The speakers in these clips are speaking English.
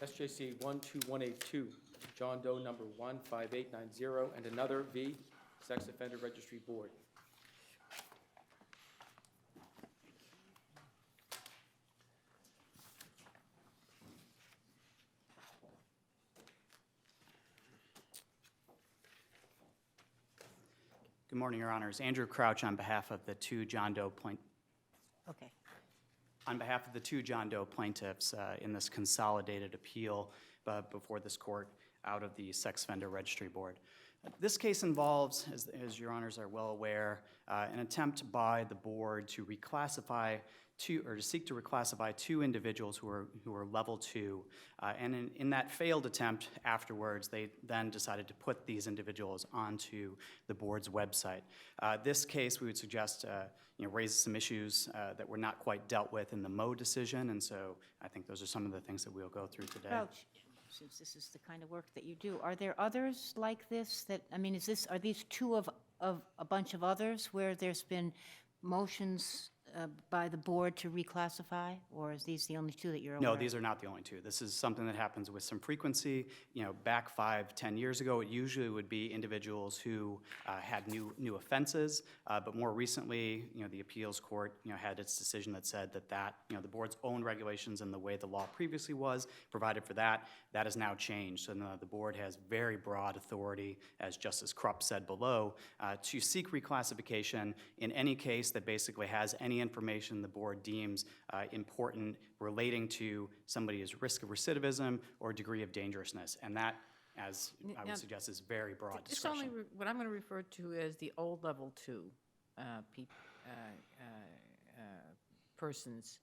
SJC-12182, John Doe number 15890, and another v. Sex Offender Registry Board. Good morning, Your Honors. Andrew Crouch on behalf of the two John Doe plaintiffs in this consolidated appeal before this court out of the Sex Offender Registry Board. This case involves, as Your Honors are well aware, an attempt by the board to reclassify to seek to reclassify two individuals who are level 2, and in that failed attempt afterwards, they then decided to put these individuals onto the board's website. This case, we would suggest, raises some issues that were not quite dealt with in the Moe decision, and so I think those are some of the things that we'll go through today. Crouch, since this is the kind of work that you do, are there others like this that, I mean, are these two of a bunch of others where there's been motions by the board to reclassify, or is these the only two that you're aware of? No, these are not the only two. This is something that happens with some frequency. Back 5-10 years ago, it usually would be individuals who had new offenses, but more recently, the appeals court, had its decision that said that the board's own regulations and the way the law previously was provided for that has now changed. So now the board has very broad authority, as Justice Krupp said below, to seek reclassification in any case that basically has any information the board deems important relating to somebody's risk of recidivism or degree of dangerousness. And that, as I would suggest, is very broad discretion. It's only what I'm going to refer to as the old level 2 persons.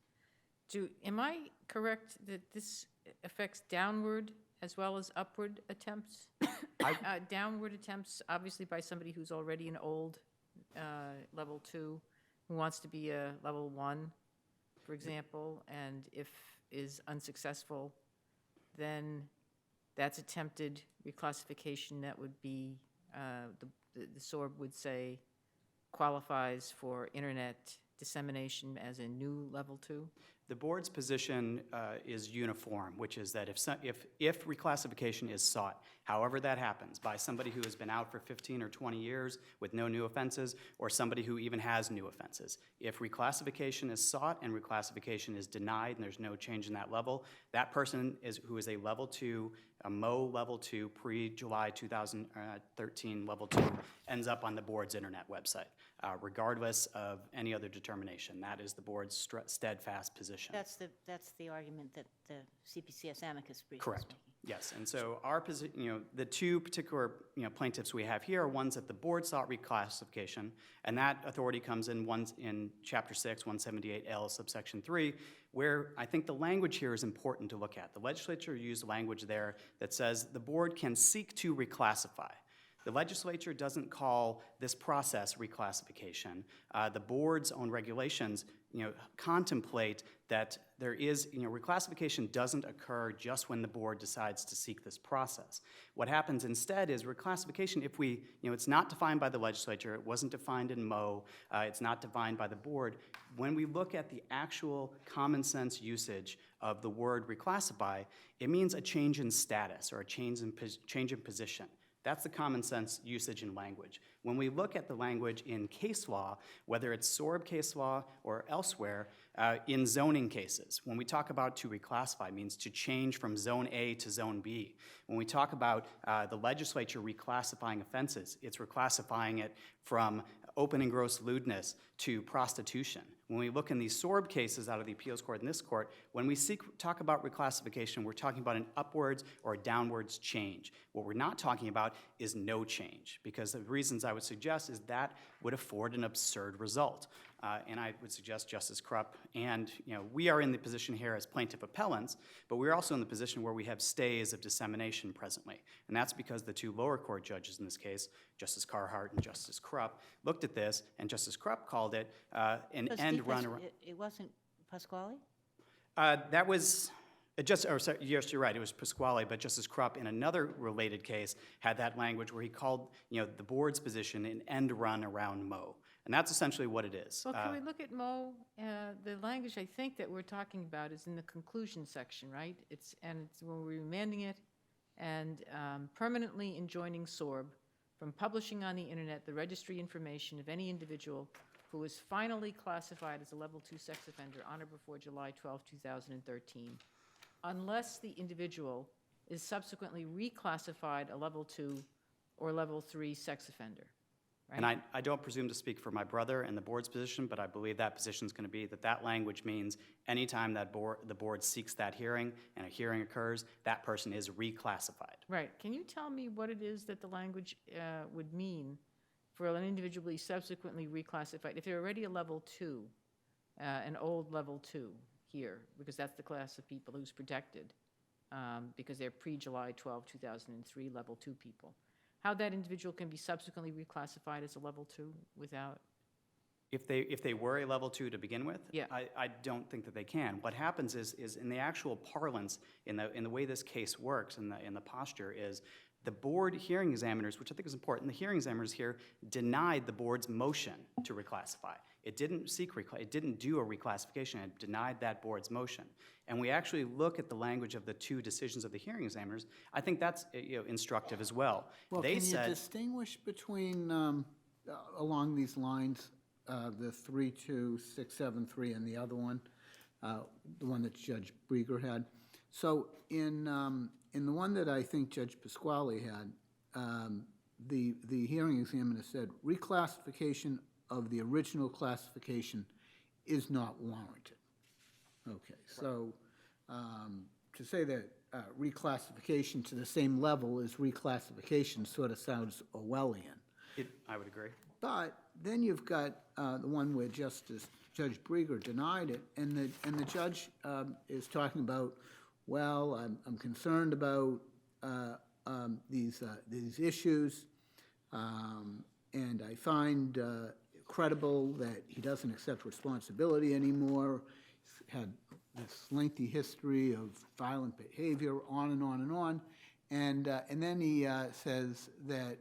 Am I correct that this affects downward as well as upward attempts? Downward attempts, obviously, by somebody who's already an old level 2, who wants to be a level 1, for example, and if is unsuccessful, then that's attempted reclassification that would be, the SORB would say, qualifies for internet dissemination as a new level 2? The board's position is uniform, which is that if reclassification is sought, however that happens, by somebody who has been out for 15 or 20 years with no new offenses, or somebody who even has new offenses, if reclassification is sought and reclassification is denied and there's no change in that level, that person who is a level 2, a Moe level 2, pre-July 2013 level 2, ends up on the board's internet website, regardless of any other determination. That is the board's steadfast position. That's the argument that the CPCS amicus brief is Correct. making. Yes, and so our position, the two particular plaintiffs we have here are ones that the board sought reclassification, and that authority comes in Chapter 6, 178L, subsection 3, where I think the language here is important to look at. The legislature used language there that says the board can seek to reclassify. The legislature doesn't call this process reclassification. The board's own regulations, contemplate that there is, reclassification doesn't occur just when the board decides to seek this process. What happens instead is reclassification, if we, it's not defined by the legislature, it wasn't defined in Moe, it's not defined by the board. When we look at the actual common sense usage of the word reclassify, it means a change in status or a change in position. That's the common sense usage in language. When we look at the language in case law, whether it's SORB case law or elsewhere, in zoning cases, when we talk about to reclassify, it means to change from Zone A to Zone B. When we talk about the legislature reclassifying offenses, it's reclassifying it from open and gross lewdness to prostitution. When we look in these SORB cases out of the appeals court and this court, when we talk about reclassification, we're talking about an upwards or a downwards change. What we're not talking about is no change, because the reasons I would suggest is that would afford an absurd result. And I would suggest Justice Krupp and, we are in the position here as plaintiff appellants, but we're also in the position where we have stays of dissemination presently. And that's because the two lower court judges in this case, Justice Carhart and Justice Krupp, looked at this, and Justice Krupp called it an end run around. It wasn't Pasquale? That was, yes, you're right, it was Pasquale, but Justice Krupp, in another related case, had that language where he called, the board's position an end run around Moe. And that's essentially what it is. Well, can we look at Mo? The language I think that we're talking about is in the conclusion section, right? It's when we're remanding it and permanently enjoining SORB from publishing on the internet the registry information of any individual who is finally classified as a level 2 sex offender on or before July 12, 2013, unless the individual is subsequently reclassified a level 2 or level 3 sex offender. And I don't presume to speak for my brother and the board's position, but I believe that position is going to be that language means anytime that the board seeks that hearing and a hearing occurs, that person is reclassified. Right. Can you tell me what it is that the language would mean for an individual to be subsequently reclassified? If they're already a level 2, an old level 2 here, because that's the class of people who's protected, because they're pre-July 12, 2003 level 2 people. How that individual can be subsequently reclassified as a level 2 without? If they were a level 2 to begin with, Yeah. I don't think that they can. What happens is in the actual parlance, in the way this case works, in the posture is the board hearing examiners, which I think is important, the hearing examiners here denied the board's motion to reclassify. It didn't it didn't do a reclassification. It denied that board's motion. And we actually look at the language of the 2 decisions of the hearing examiners. I think that's instructive as well. Well, They can said, you distinguish between, along these lines, the 32673 and the other one, the one that Judge Brieger had? So in the one that I think Judge Pasquale had, the hearing examiner said reclassification of the original classification is not warranted. Okay, so to say that reclassification to the same level as reclassification sort of sounds Orwellian. I would agree. But then you've got the one where Judge Brieger denied it, and the judge is talking about, well, I'm concerned about these issues, and I find credible that he doesn't accept responsibility anymore. He's had this lengthy history of violent behavior, on and on and on, and then he says that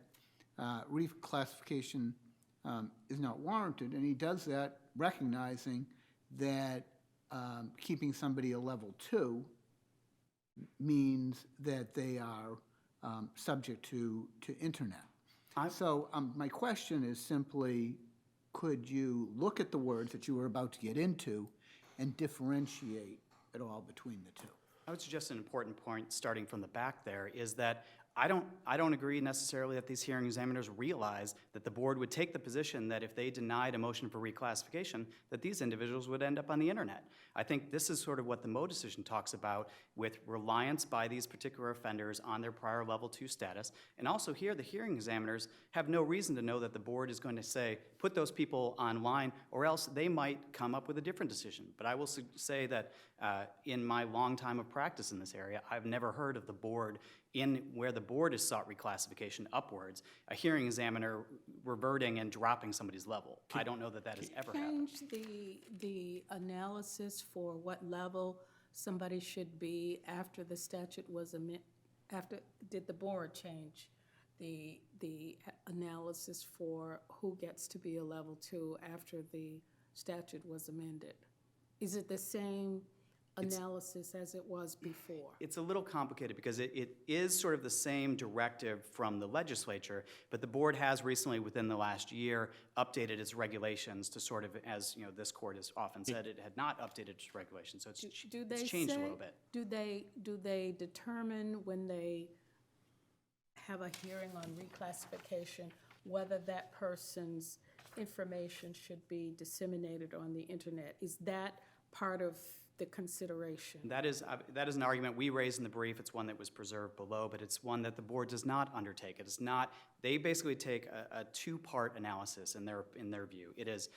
reclassification is not warranted, and he does that recognizing that keeping somebody a level 2 means that they are subject to internet. So my question is simply, could you look at the words that you were about to get into and differentiate at all between the 2? I would suggest an important point, starting from the back there, is that I don't agree necessarily that these hearing examiners realize that the board would take the position that if they denied a motion for reclassification, that these individuals would end up on the internet. I think this is sort of what the Moe decision talks about, with reliance by these particular offenders on their prior level 2 status. And also here, the hearing examiners have no reason to know that the board is going to say, put those people online, or else they might come up with a different decision. But I will say that in my long time of practice in this area, I've never heard of the board, where the board has sought reclassification upwards, a hearing examiner reverting and dropping somebody's level. I don't know that that has ever happened. Change the analysis for what level somebody should be after the statute was did the board change the analysis for who gets to be a level 2 after the statute was amended? Is it the same analysis as it was before? It's a little complicated because it is sort of the same directive from the legislature, but the board has recently, within the last year, updated its regulations to sort of, as this court has often said, it had not updated its regulations, so it's changed a little bit. Do they determine when they have a hearing on reclassification whether that person's information should be disseminated on the internet? Is that part of the consideration? That is an argument we raised in the brief. It's one that was preserved below, but it's one that the board does not undertake. It is not. They basically take a 2-part analysis in their view. It is,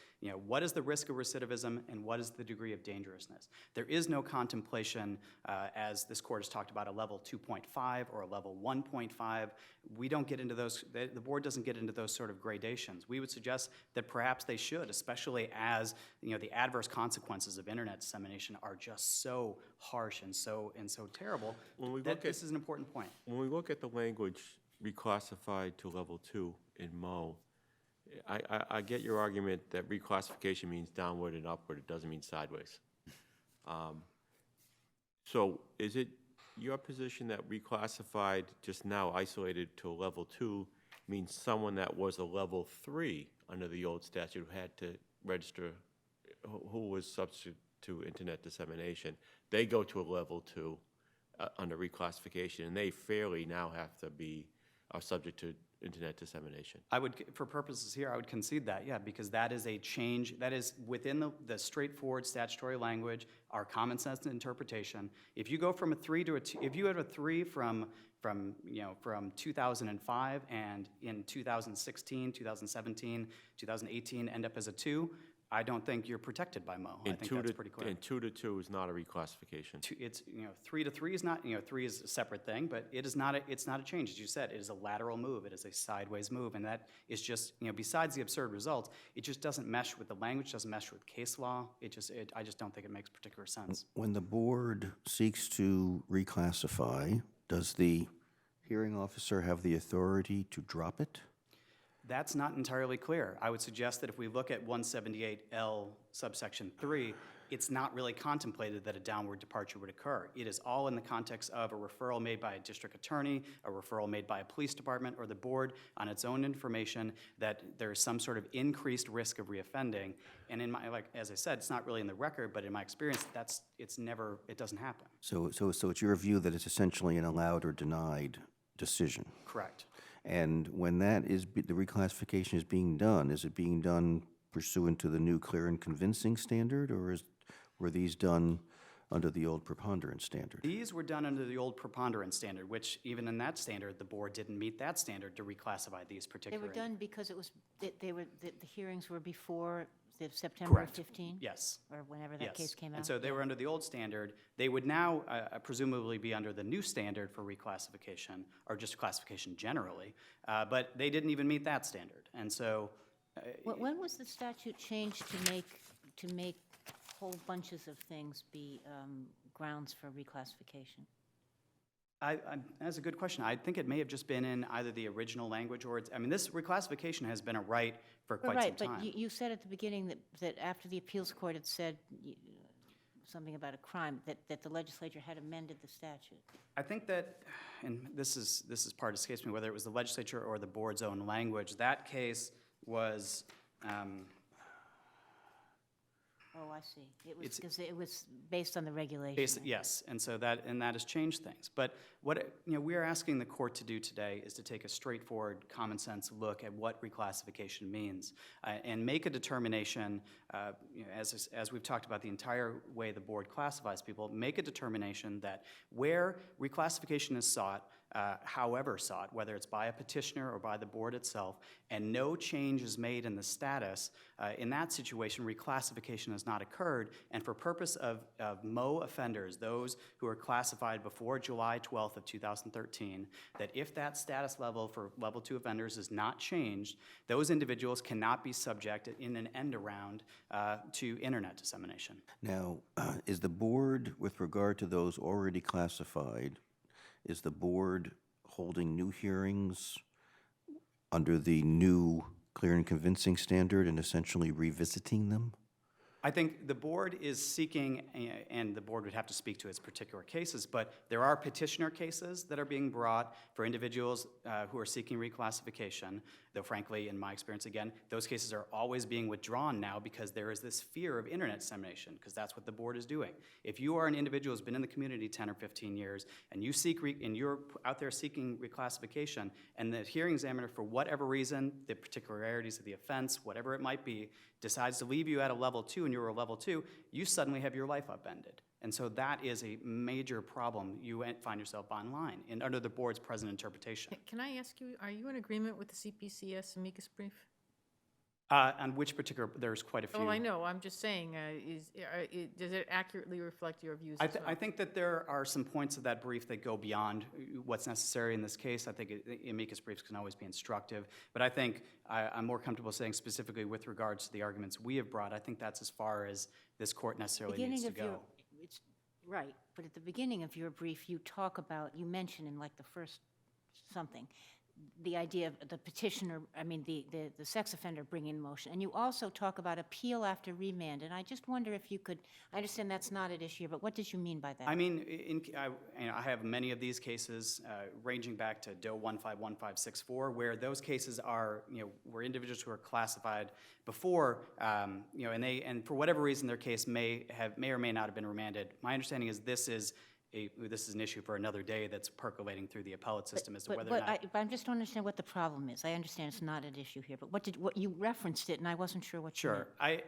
what is the risk of recidivism and what is the degree of dangerousness. There is no contemplation, as this court has talked about, a level 2.5 or a level 1.5. We don't get into those. The board doesn't get into those sort of gradations. We would suggest that perhaps they should, especially as the adverse consequences of internet dissemination are just so harsh and so terrible. This is an important point. When we look at the language reclassified to level 2 in Mo, I get your argument that reclassification means downward and upward, it doesn't mean sideways. So is it your position that reclassified, just now isolated to a level 2, means someone that was a level 3 under the old statute who had to register, who was subject to internet dissemination, they go to a level 2 under reclassification, and they fairly now have to are subject to internet dissemination? I would, for purposes here, I would concede that, yeah, because that is a change, that is within the straightforward statutory language, our common sense interpretation. If you go from a 3 to a 2, if you have a 3 from 2005 and in 2016, 2017, 2018 end up as a 2, I don't think you're protected by Mo. I think that's pretty clear. And 2 to 2 is not a reclassification. It's, 3 to 3 is not, 3 is a separate thing, but it is not, it's not a change. As you said, it is a lateral move. It is a sideways move. And that is just, besides the absurd results, it just doesn't mesh with the language, doesn't mesh with case law. I just don't think it makes particular sense. When the board seeks to reclassify, does the hearing officer have the authority to drop it? That's not entirely clear. I would suggest that if we look at 178L subsection 3, it's not really contemplated that a downward departure would occur. It is all in the context of a referral made by a district attorney, a referral made by a police department, or the board on its own information that there is some sort of increased risk of reoffending. And in my, as I said, it's not really in the record, but in my experience, it doesn't happen. So it's your view that it's essentially an allowed or denied decision? Correct. And when that is, the reclassification is being done, is it being done pursuant to the new clear and convincing standard, or were these done under the old preponderance standard? These were done under the old preponderance standard, which even in that standard, the board didn't meet that standard to reclassify these They particular. were done because it was, the hearings were before the September Correct. 15? Yes. Or whenever that Yes. case came out? And so they were under the old standard. They would now presumably be under the new standard for reclassification, or just classification generally, but they didn't even meet that standard. And so When was the statute changed to make whole bunches of things be grounds for reclassification? that's a good question. I think it may have just been in either the original language or this reclassification has been a right for quite some time. Right, but you said at the beginning that after the appeals court had said something about a crime, that the legislature had amended the statute. I think that, and this is part escapes me, whether it was the legislature or the board's own language, that case was, Oh, I see. It was because it was based on the regulation. yes, and so that has changed things. But what we are asking the court to do today is to take a straightforward, common sense look at what reclassification means and make a determination. As we've talked about the entire way the board classifies people, make a determination that where reclassification is sought, however sought, whether it's by a petitioner or by the board itself, and no change is made in the status, in that situation, reclassification has not occurred, and for purpose of Mo offenders, those who are classified before July 12th of 2013, that if that status level for level 2 offenders is not changed, those individuals cannot be subjected in an end around to internet dissemination. Now, is the board, with regard to those already classified, is the board holding new hearings under the new clear and convincing standard and essentially revisiting them? I think the board is seeking, and the board would have to speak to its particular cases, but there are petitioner cases that are being brought for individuals who are seeking reclassification, though frankly, in my experience, again, those cases are always being withdrawn now because there is this fear of internet dissemination, because that's what the board is doing. If you are an individual who's been in the community 10 or 15 years, and you're out there seeking reclassification, and the hearing examiner, for whatever reason, the particularities of the offense, whatever it might be, decides to leave you at a level 2 and you're a level 2, you suddenly have your life upended. And so that is a major problem you find yourself online and under the board's present interpretation. Can I ask you, are you in agreement with the CPCS amicus brief? On which particular, there's quite a few. Well, I know, I'm just saying, does it accurately reflect your views as well? I think that there are some points of that brief that go beyond what's necessary in this case. I think amicus briefs can always be instructive, but I think I'm more comfortable saying specifically with regards to the arguments we have brought, I think that's as far as this court necessarily needs to go. Right, but at the beginning of your brief, you mention in like the first something, the idea of the petitioner, I mean, the sex offender bringing motion. And you also talk about appeal after remand, and I just wonder if you could, I understand that's not at issue, but what did you mean by that? I mean, I have many of these cases ranging back to DO 151564, where those cases are, where individuals who are classified before, and for whatever reason, their case may or may not have been remanded. My understanding is this is an issue for another day that's percolating through the appellate system as to whether or not. But I just don't understand what the problem is. I understand it's not at issue here, but what you referenced it, and I wasn't sure what you meant. Sure.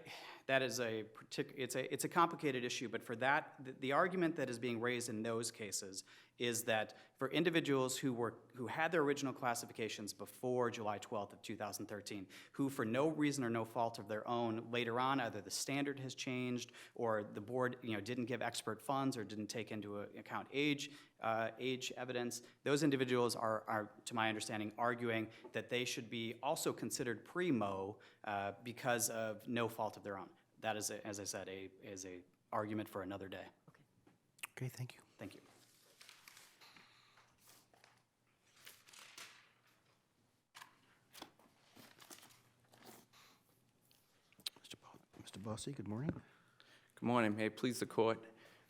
That is it's a complicated issue, but for that, the argument that is being raised in those cases is that for individuals who had their original classifications before July 12th of 2013, who for no reason or no fault of their own later on, either the standard has changed or the board didn't give expert funds or didn't take into account age evidence, those individuals are, to my understanding, arguing that they should be also considered pre-Mo because of no fault of their own. That is, as I said, is a argument for another day. Okay, thank you. Thank you. Mr. Bossy, good morning. Good morning. May it please the court.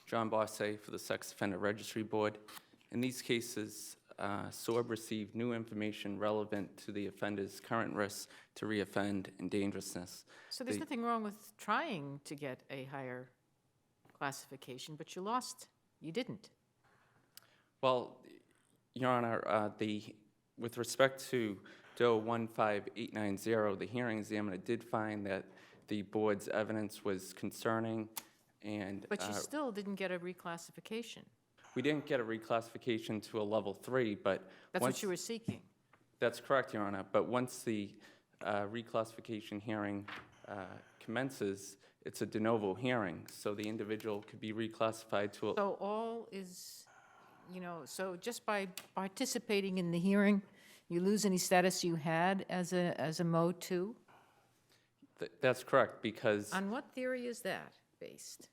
John Bosse for the Sex Offender Registry Board. In these cases, SORB received new information relevant to the offender's current risks to reoffend and dangerousness. So there's nothing wrong with trying to get a higher classification, but you lost. You didn't. Well, Your Honor, with respect to DO 15890, the hearing examiner did find that the board's evidence was concerning and... But you still didn't get a reclassification. We didn't get a reclassification to a level 3, but... That's what you were seeking. That's correct, Your Honor. But once the reclassification hearing commences, it's a de novo hearing, so the individual could be reclassified to a... So all is, so just by participating in the hearing, you lose any status you had as a Mo 2? That's correct, because... On what theory is that based?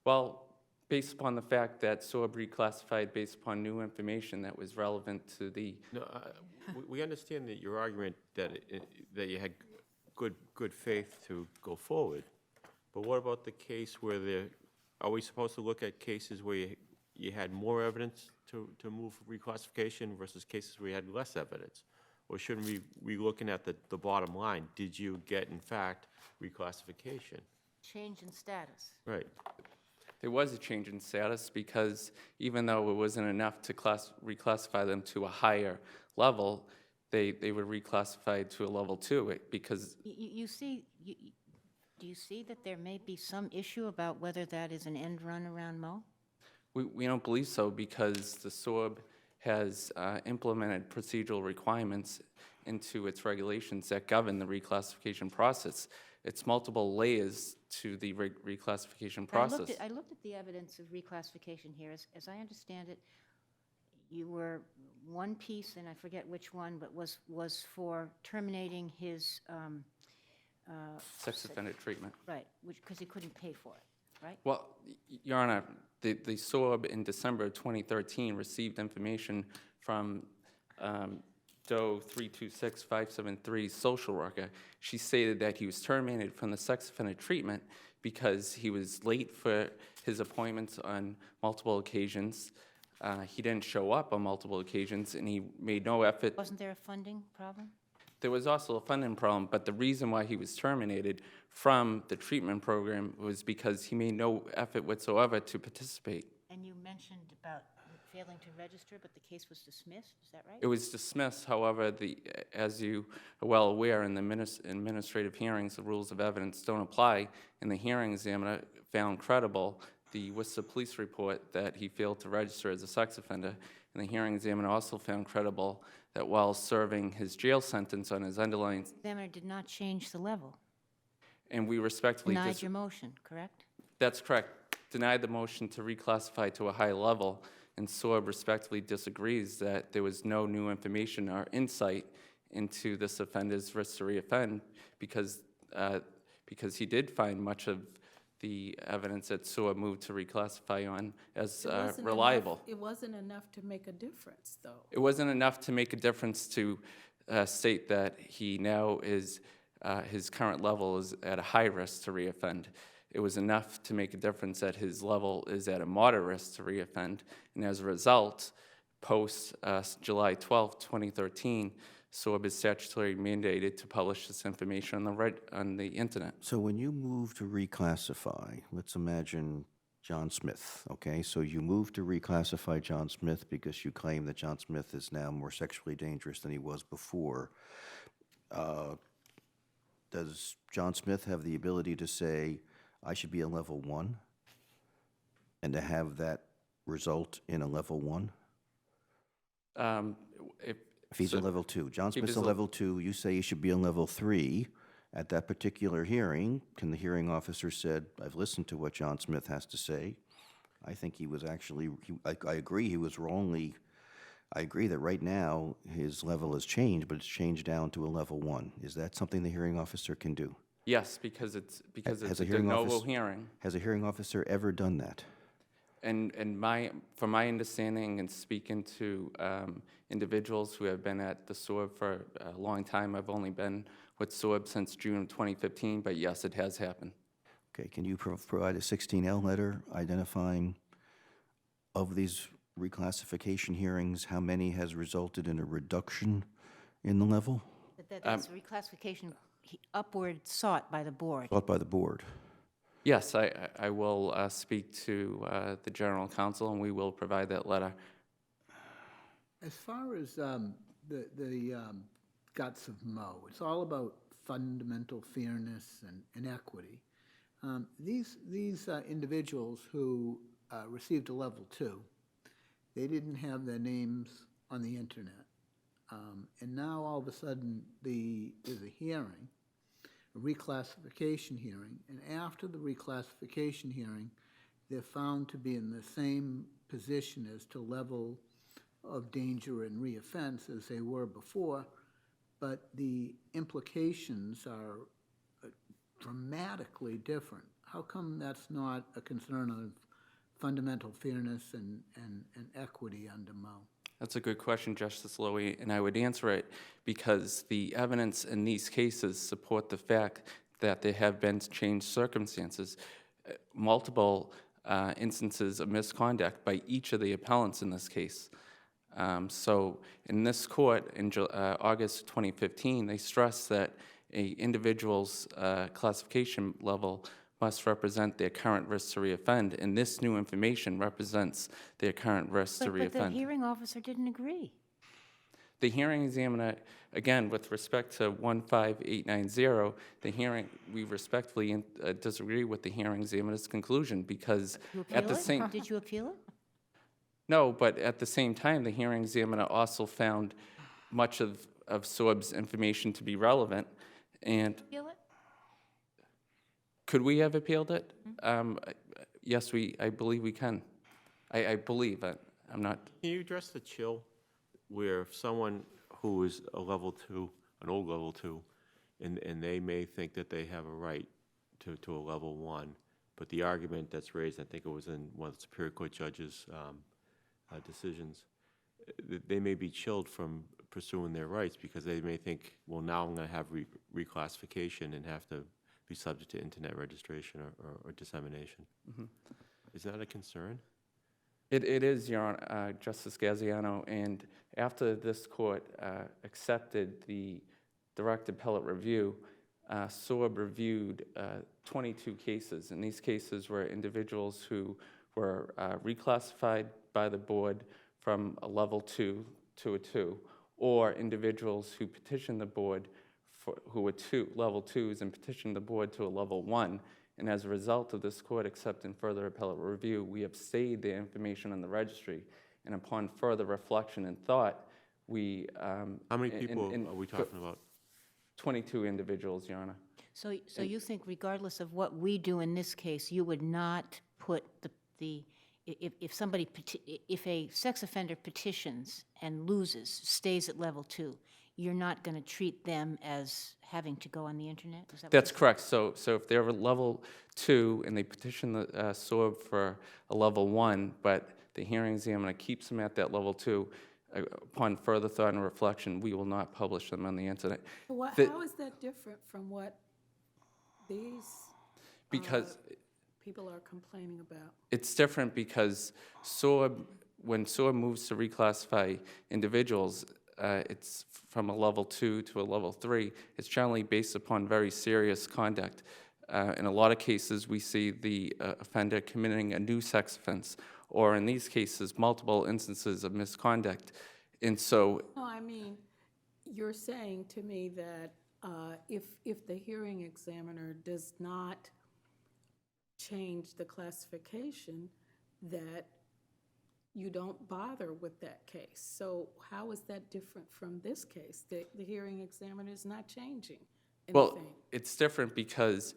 Well, based upon the fact that SORB reclassified based upon new information that was relevant to the... No, we understand that your argument that that you had good faith to go forward, but what about the case where are we supposed to look at cases where you had more evidence to move reclassification versus cases where you had less evidence? Or shouldn't we be looking at the bottom line? Did you get, in fact, reclassification? Change in status. Right. There was a change in status because even though it wasn't enough to reclassify them to a higher level, they were reclassified to a level 2 because... Do you see that there may be some issue about whether that is an end run around Mo? We don't believe so because the SORB has implemented procedural requirements into its regulations that govern the reclassification process. It's multiple layers to the reclassification process. I looked at the evidence of reclassification here. As I understand it, you were one piece, and I forget which one, but was for terminating his... Sex offender treatment. Right, because he couldn't pay for it, right? Well, Your Honor, the SORB in December of 2013 received information from DO 326-573 social worker. She stated that he was terminated from the sex offender treatment because he was late for his appointments on multiple occasions. He didn't show up on multiple occasions, and he made no effort. Wasn't there a funding problem? There was also a funding problem, but the reason why he was terminated from the treatment program was because he made no effort whatsoever to participate. And you mentioned about failing to register, but the case was dismissed, is that right? It was dismissed, however, as you are well aware, in the administrative hearings, the rules of evidence don't apply, and the hearing examiner found credible the Worcester Police report that he failed to register as a sex offender, and the hearing examiner also found credible that while serving his jail sentence on his underlying... The examiner did not change the level. And we respectfully... Denied your motion, correct? That's correct. Denied the motion to reclassify to a high level, and SORB respectfully disagrees that there was no new information or insight into this offender's risk to reoffend because he did find much of the evidence that SORB moved to reclassify on as It wasn't reliable. enough- It wasn't enough to make a difference, though. It wasn't enough to make a difference to state that he now is, his current level is at a high risk to reoffend. It was enough to make a difference that his level is at a moderate risk to reoffend. And as a result, post July 12, 2013, SORB is statutorily mandated to publish this information on the internet. So when you move to reclassify, let's imagine John Smith, okay? So you move to reclassify John Smith because you claim that John Smith is now more sexually dangerous than he was before. Does John Smith have the ability to say, I should be a level 1? And to have that result in a level 1? If he's a level 2. John Smith's a level 2, you say he should be a level 3. At that particular hearing, can the hearing officer said, I've listened to what John Smith has to say. I think he was actually, I agree he was wrongly, I agree that right now his level has changed, but it's changed down to a level 1. Is that something the hearing officer can do? Yes, because it's Has a a de hearing novo office- hearing. Has a hearing officer ever done that? And from my understanding and speaking to individuals who have been at the SORB for a long time, I've only been with SORB since June of 2015, but yes, it has happened. Okay, can you provide a 16L letter identifying of these reclassification hearings, how many has resulted in a reduction in the level That's reclassification upward sought by the board. sought by the board? Yes, I will speak to the general counsel, and we will provide that letter. As far as the guts of Mo, it's all about fundamental fairness and equity. These individuals who received a level 2, they didn't have their names on the internet. And now all of a sudden there's a hearing, a reclassification hearing, and after the reclassification hearing, they're found to be in the same position as to level of danger and reoffense as they were before, but the implications are dramatically different. How come that's not a concern of fundamental fairness and equity under Mo? That's a good question, Justice Lowy, and I would answer it because the evidence in these cases support the fact that there have been changed circumstances, multiple instances of misconduct by each of the appellants in this case. So in this court, in August 2015, they stressed that an individual's classification level must represent their current risk to reoffend, and this new information represents their current risk to reoffend. But the hearing officer didn't agree. The hearing examiner, again, with respect to 15890, the hearing, we respectfully disagree with the hearing examiner's conclusion because You at the appeal it? same... Did you appeal it? No, but at the same time, the hearing examiner also found much of SORB's information to be relevant, and Appeal it? could we have appealed it? Yes, I believe we can. I believe it. I'm not... Can you address the chill where if someone who is a level 2, an old level 2, and they may think that they have a right to a level 1, but the argument that's raised, I think it was in one of the Superior Court judges' decisions, they may be chilled from pursuing their rights because they may think, well, now I'm going to have reclassification and have to be subject to internet registration or dissemination. Is that a concern? It is, Your Honor, Justice Gaziano, and after this court accepted the direct appellate review, SORB reviewed 22 cases, and these cases were individuals who were reclassified by the board from a level 2 to a 2, or individuals who petitioned the board who were level 2s and petitioned the board to a level 1. And as a result of this court accepting further appellate review, we have stayed the information on the registry. And upon further reflection and thought, we... How many people are we talking about? 22 individuals, Your Honor. So you think regardless of what we do in this case, you would not put if a sex offender petitions and loses, stays at level 2, you're not going to treat them as having to go on the internet? Is that what That's you're correct. So if they're a level 2 and they petition the SORB for a level 1, but the hearing examiner keeps them at that level 2, upon further thought and reflection, we will not publish them on the internet. The- How is that different from what these Because people are complaining about? it's different because SORB, when SORB moves to reclassify individuals, it's from a level 2 to a level 3. It's generally based upon very serious conduct. In a lot of cases, we see the offender committing a new sex offense, or in these cases, multiple instances of misconduct. And so, No, I mean, you're saying to me that if the hearing examiner does not change the classification, that you don't bother with that case. So how is that different from this case? The hearing examiner is not changing anything. well, it's different because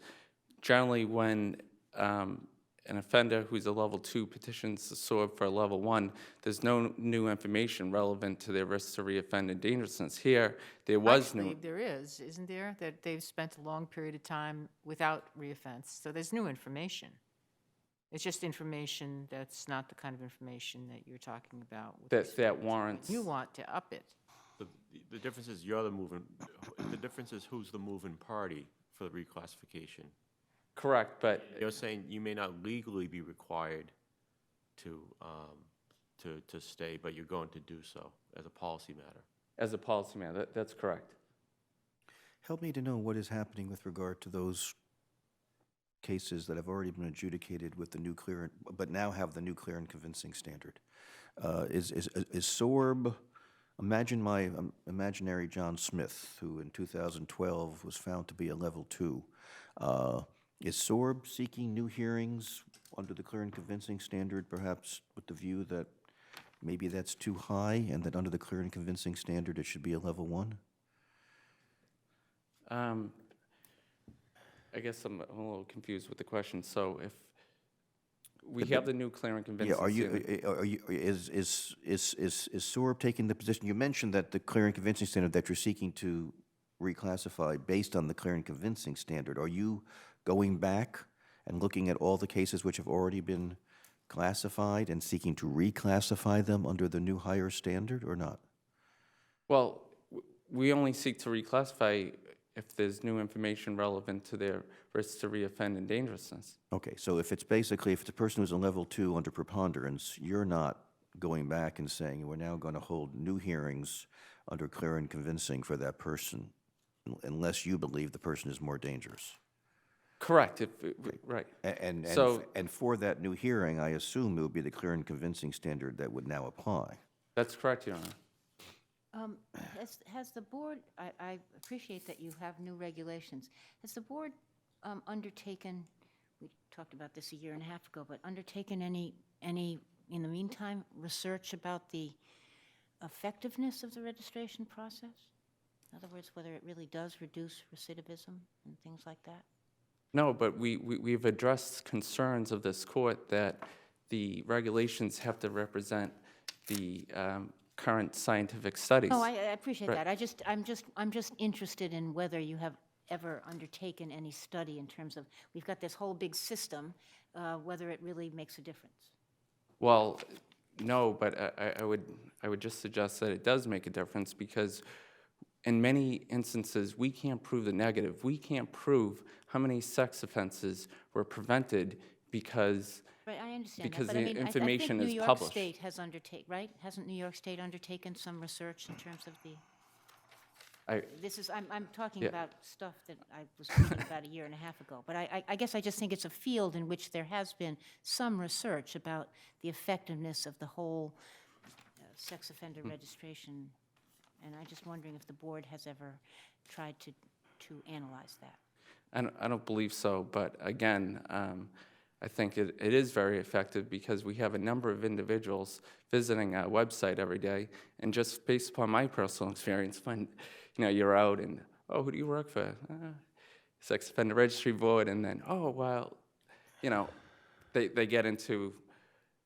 generally when an offender who's a level 2 petitions the SORB for a level 1, there's no new information relevant to their risk to reoffend and dangerousness. Here, there was Actually, new. there is, isn't there? That they've spent a long period of time without reoffense, so there's new information. It's just information that's not the kind of information that you're talking about. with respect That to- warrants. You want to up it. The difference is you're the moving, the difference is who's the moving party for the reclassification. Correct, but You're saying you may not legally be required to stay, but you're going to do so as a policy matter. as a policy matter, that's correct. Help me to know what is happening with regard to those cases that have already been adjudicated with the new clear, but now have the new clear and convincing standard. Is SORB, imagine my imaginary John Smith, who in 2012 was found to be a level 2. Is SORB seeking new hearings under the clear and convincing standard, perhaps with the view that maybe that's too high and that under the clear and convincing standard it should be a level 1? I guess I'm a little confused with the question. So if we have the new clear and convincing Yeah, standard- is SORB taking the position, you mentioned that the clear and convincing standard that you're seeking to reclassify based on the clear and convincing standard, are you going back and looking at all the cases which have already been classified and seeking to reclassify them under the new higher standard or not? Well, we only seek to reclassify if there's new information relevant to their risk to reoffend and dangerousness. Okay, so if it's basically, if it's a person who's a level 2 under preponderance, you're not going back and saying, we're now going to hold new hearings under clear and convincing for that person, unless you believe the person is more dangerous. Correct, right. And for that new hearing, I assume it would be the clear and convincing standard that would now apply. That's correct, Your Honor. Has the board, I appreciate that you have new regulations. Has the board undertaken, we talked about this a year and a half ago, but undertaken any, in the meantime, research about the effectiveness of the registration process? In other words, whether it really does reduce recidivism and things like that? No, but we've addressed concerns of this court that the regulations have to represent the current scientific studies. No, I appreciate Right. that. I'm just interested in whether you have ever undertaken any study in terms of, we've got this whole big system, whether it really makes a difference. Well, no, but I would just suggest that it does make a difference because in many instances, we can't prove the negative. We can't prove how many sex offenses were prevented because Right, I understand that, because but I the mean, information I is think New York published. State has undertaken, right? Hasn't New York State undertaken some research in terms of the, I'm talking Yeah. about stuff that I was reading about a year and a half ago. But I guess I just think it's a field in which there has been some research about the effectiveness of the whole sex offender registration. And I'm just wondering if the board has ever tried to analyze that. I don't believe so, but again, I think it is very effective because we have a number of individuals visiting our website every day, and just based upon my personal experience, when you're out and, oh, who do you work for? Sex Offender Registry Board, and then, oh, well, they get into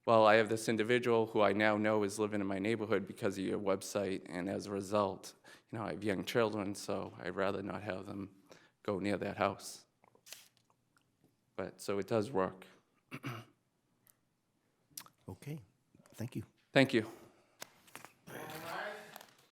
well, I have this individual who I now know is living in my neighborhood because of your website, and as a result, you know, I have young children, so I'd rather not have them go near that house. But, so it does work. Okay, thank you. Thank you.